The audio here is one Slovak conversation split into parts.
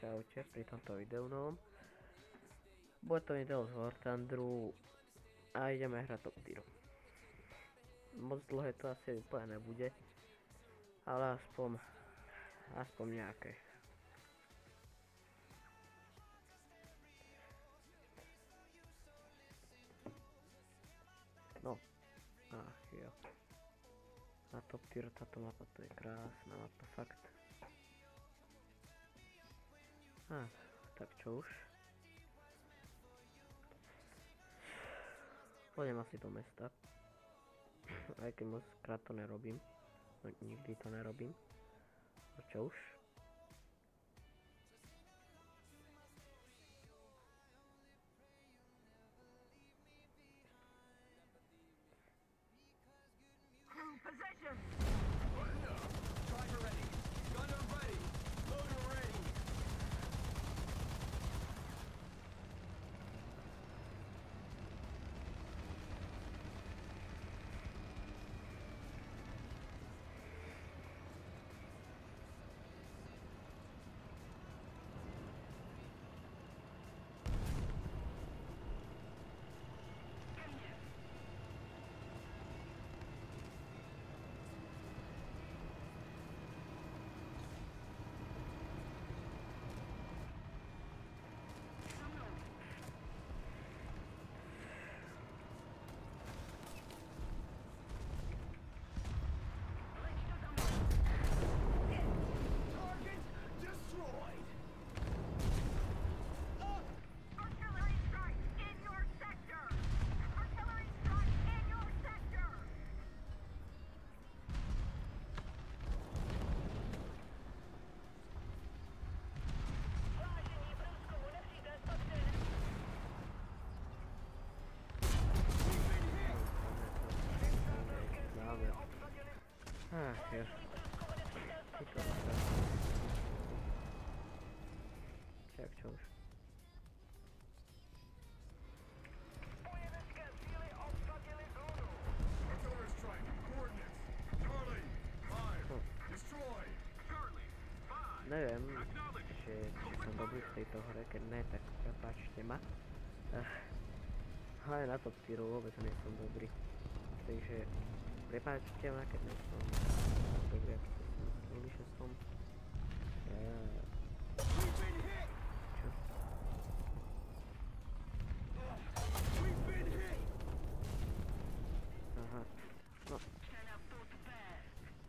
Čaute pri tomto videu novom. Bude to video z War Thunderu a ideme hrať Top Tier. Moc dlhé to asi úplne nebude, ale aspoň nejaké. No, ach jo. Na Top Tier táto mapa to je krásna mapa, fakt. Tak čo už? Pôjdem asi do mesta. Aj keď moc krát to nerobím. No, nikdy to nerobím. A čo už? Position! Button up! Driver ready! Gunner ready! Loader ready! Hier. Check, čo už. Artillery strike! Coordinates! Charlie! 5! Destroy! Charlie! 5! Neviem, či som dobrý v tejto hre, keď ne, tak prepáčte ma. Ale na Top Tieru vôbec nie som dobrý. Takže prepáčte ma, keď nie som dobrý, ako som myslel, že som. Čo? Aha, no.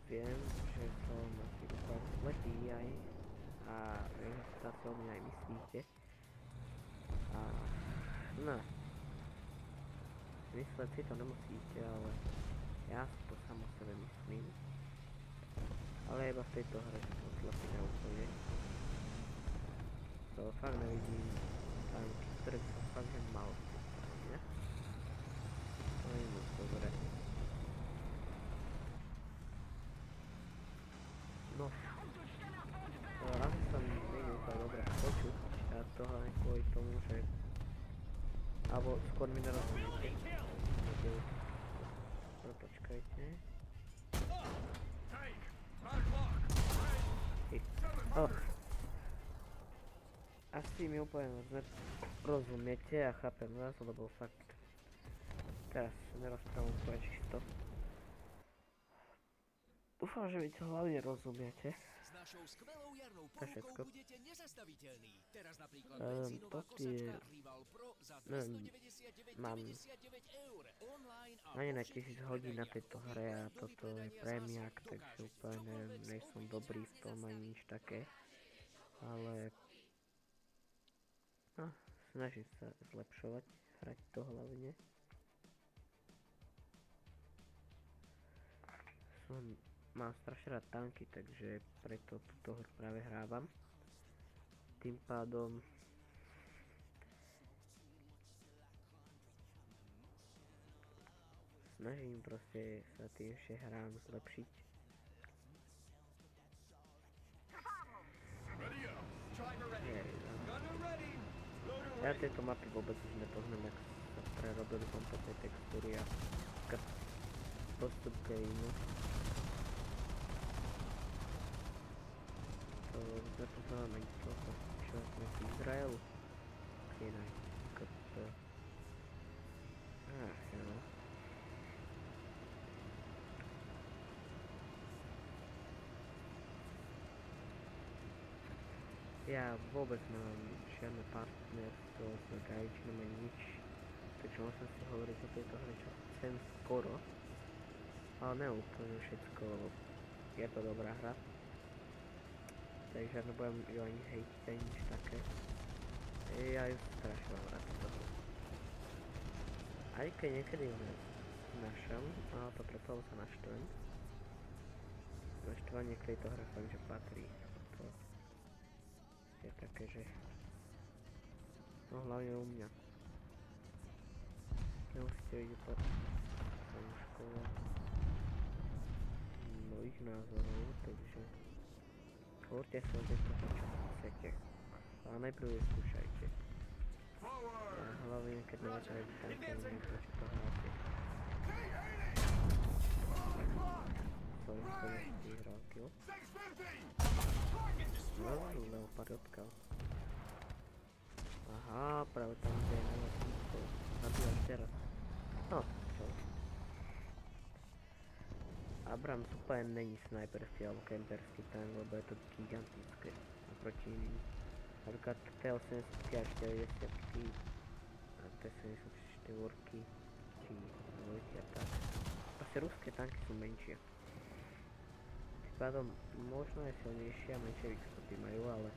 Viem, že som asi úplne slepý aj a viem, že sa o mňa aj myslíte. A no. Mysleť si to nemusíte, ale ja si to sám o sebe myslím. Ale iba v tejto hre sa to slepý neúplne. To fakt nevidím tanky, ktoré by som fakt že mal v tej strane. To je moc dobré. No. Asi sa mi není úplne dobré počuť. Ja to hlavne kvôli tomu, že alebo skôr mi nerozumiete. No počkajte. Asi mi úplne rozumiete a chápem vás, lebo fakt teraz nerozprávam úplne čisto. Dúfam, že mi to hlavne rozumiete. Našou skvelou jarnou To je všetko. budete nezastaviteľní. Teraz napríklad benzínová Top Tier. kosačka Rival Pro za 299,99 eur online a Ani na 1000 hodín na tejto hre a toto je prémiak, takže úplne nejsom dobrý v tom ani nič také. Ale no, snažím sa zlepšovať, hrať to hlavne. Mám strašne rád tanky, takže preto túto hru práve hrávam. Tým pádom snažím proste sa tým, že hrám zlepšiť. Ja tieto mapy vôbec už nepoznám, jak sa prerobili kompletné textúry a postup gameu. To nepoznám ani toľko. čo sme z Izraelu. Kinaj, KP. Ach, jo. Ja vôbec nemám žiadne partnerstvo s Gajčinom ani nič. Takže musím si hovoriť o tejto hre, čo chcem skoro. Ale neúplne všetko, lebo je to dobrá hra. Takže nebudem ju ani hejtiť, ani nič také. Ja ju strašne mám rád toho. Aj keď niekedy ju našam, ale to preto sa naštvem. Naštvanie k tejto hre fakt, že patrí. To je také, že... No hlavne u mňa. Nemusíte vidieť po škole mojich názorov, takže hovorte sa o tejto hre, čo chcete. Ale najprv ju skúšajte. Ja hlavne, keď nemáte radi tanky, neviem, prečo to hráte. Sorry, som si vyhral kill. No, Leopard odkal. Aha, práve tam, kde je najviac týpkov. Nabíjaš teraz. No, čo? Abrams úplne není snajperský alebo kemperský tank, lebo je to gigantické naproti iným. Napríklad T-80 až 90 a T-74 či dvojky a tak. Proste ruské tanky sú menšie. Tým pádom možno je silnejšie a menšie výkspotty majú, ale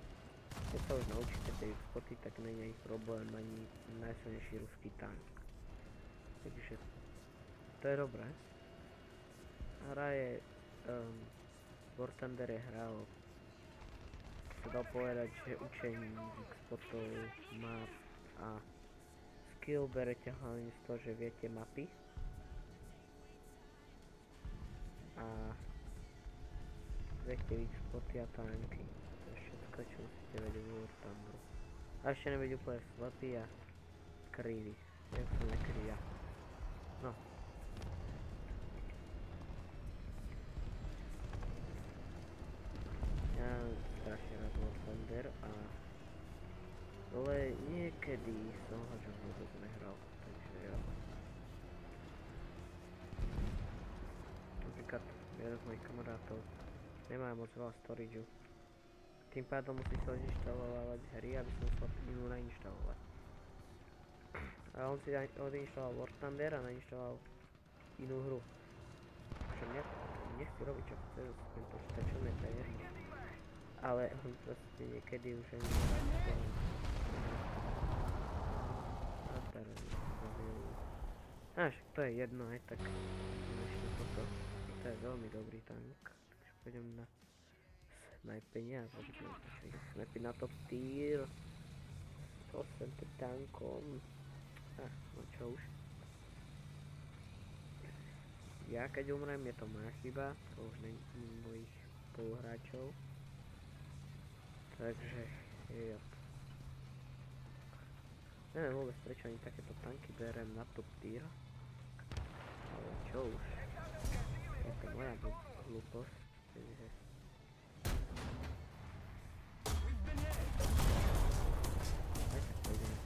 keď sa už naučíte tie výkspotty, tak není ich problém ani najsilnejší ruský tank. Takže to je dobré. Hra je... War Thunder je hra o... sa dal povedať, že učení spotov, map a skill berete hlavne z toho, že viete mapy. A viete spoty a tanky. To je všetko, čo musíte vedieť v War Thunderu. A ešte nebyť úplne slepý a krivý. Jak som nekrivia. No. Ja strašne rád War Thunder ale niekedy som ho že vôbec nehral, takže jo. Napríklad jeden z mojich kamarátov nemá moc veľa storageu. Tým pádom musí sa odinštalovať hry, aby som sa inú nainštalovať. A on si odinštaloval War Thunder a nainštaloval inú hru. Čo nechci robiť čo chce, ten počítačom je tajný. Ale on proste niekedy už ani nerád. A teraz zabil. Až to je jedno, aj tak ešte toto. To je veľmi dobrý tank. Takže pôjdem na snajpenie a začnem snajpiť na top tier. 8 tankom. No čo už. Ja keď umrem, je to moja chyba, to už není mojich spoluhráčov. Takže, jo. Neviem vôbec prečo ani takéto tanky berem na top tier. Ale čo už. Je to moja hlúposť. Takže... Aj tak pôjdeme.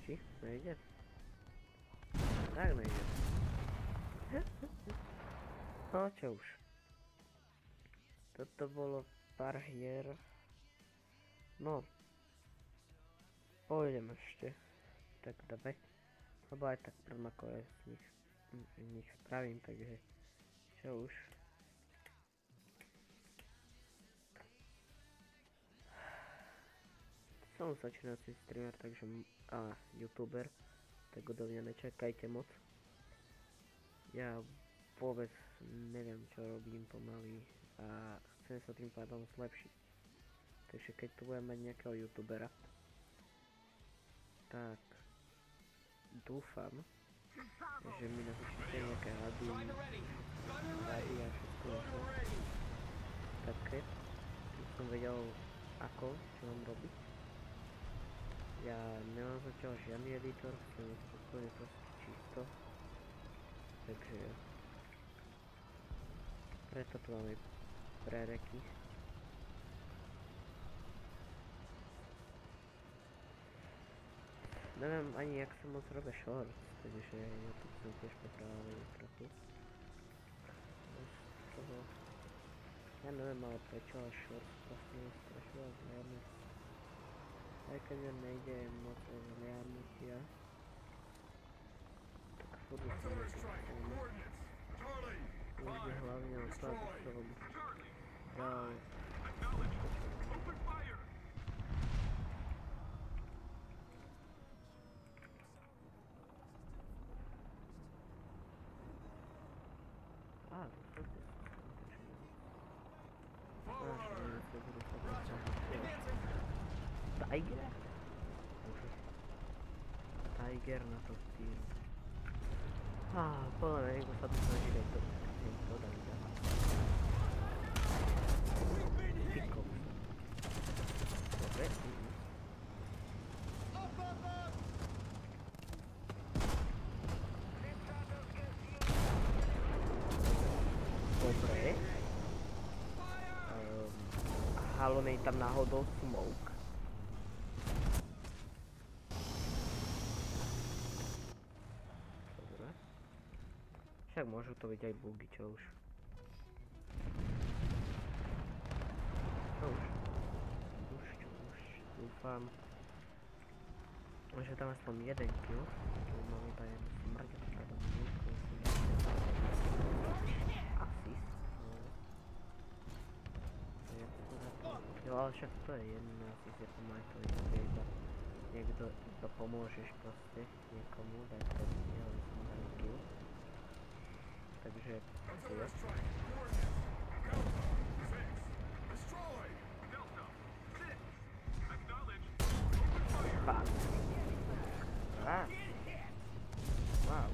Či? Nejde? Tak nejde. No čo už. Toto bolo pár hier. No. Pôjdem ešte. Tak dve. Lebo aj tak prvmakové z nich spravím, takže čo už. Som začínací streamer, takže youtuber. Tak odo mňa nečakajte moc. Ja vôbec neviem čo robím pomaly a chcem sa tým pádom zlepšiť. Takže keď tu budem mať nejakého youtubera, tak dúfam, že mi naučíte nejaké rady a všetko možno také, keď som vedel ako, čo mám robiť. Ja nemám zatiaľ žiadny editor, chcem spokojne proste čisto. Takže preto tu máme prereky. neviem ani jak sa moc robia shorts, takže YouTube som tiež popravoval trochu. Z toho, ja neviem ale prečo, ale shorts vlastne je strašne veľa zhliadnúť. Aj keď mňa nejde moc o zhliadnutia, tak furt by som Artillery strike. Coordinates. Charlie. ide hlavne o to, aby som dal Open fire. Tiger? Tiger na to týr. Podľa mňa niekto sa tu snaží dať to dať. Ty kokos. Dobre. Dobre. Halo, nej tam náhodou smoke. Dobre. Však môžu to byť aj bugy, čo už. Čo už? Čo už? Dúfam, že tam aspoň jeden kill. Tu mám iba jednu smrť, potom minútku musím assist. Jo, ale však to je jedno, asi si to má to iba niekto pomôžeš proste niekomu, dať to jeho smrť kill. Takže asi je. Fuck. Wow.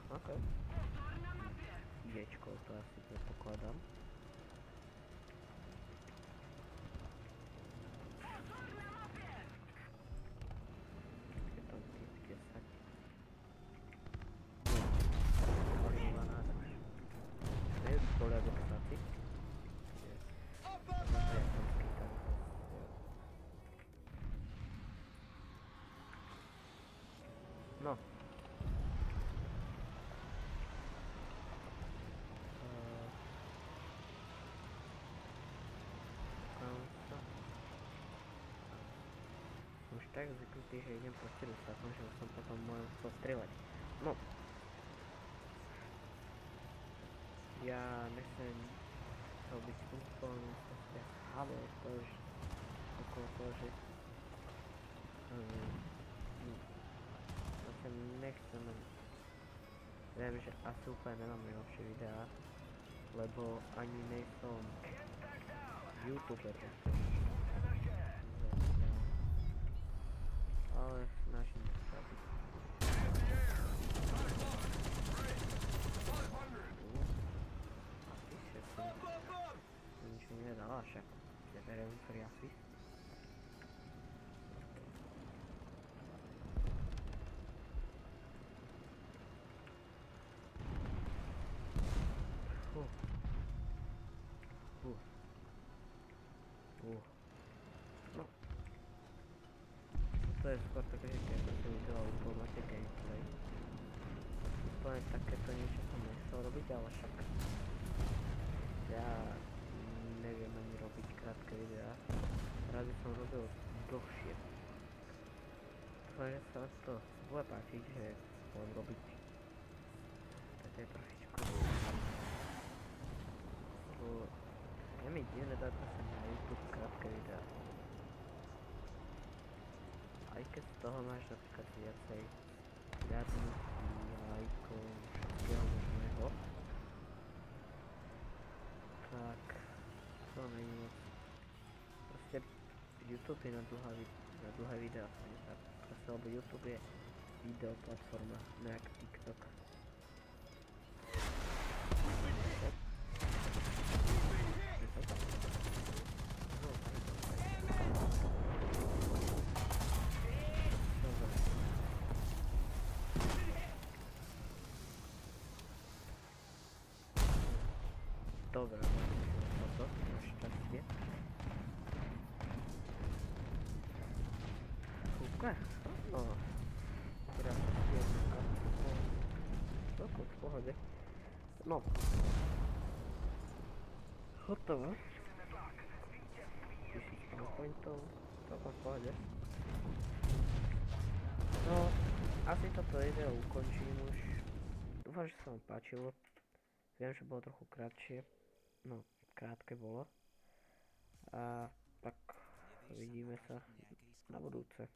Okay. Ječko, to asi predpokladám. Je tam typ 10. Orientovaná už. To je poliadok static. No. Už tak zvyknutý, že idem proste dostakom, že som potom mohol postrieľať. No. Ja nechcem robiť úplne proste halo, to už okolo toho, že proste nechcem, viem, že asi úplne nemám najlepšie videá, lebo ani nejsom youtuber. Ale snažím sa byť. Nič mi nedala, však neberiem free assist. No. To je skôr také, že keď som videl úplne máte gameplay. Úplne takéto niečo som nechcel robiť, ale však ja neviem ani robiť krátke videá. Rád by som robil dlhšie. Dúfam, že sa to bude páčiť, že budem robiť také trošičku. Je mi divné dať sa na YouTube krátke videá. Aj keď z toho máš napríklad viacej zhliadnutí, lajkov, všetkého možného. Tak, to není moc. Proste YouTube je na dlhé videá, proste, lebo YouTube je video platforma, ne jak TikTok. Dobre, toto, našťastie. Kúka? No, krásne, celkom v pohode. No. Hotovo. 1000 pointov, celkom v pohode. No, asi toto video ukončím už. Dúfam, že sa vám páčilo. Viem, že bolo trochu kratšie. No, krátke bolo. A tak vidíme sa na budúce.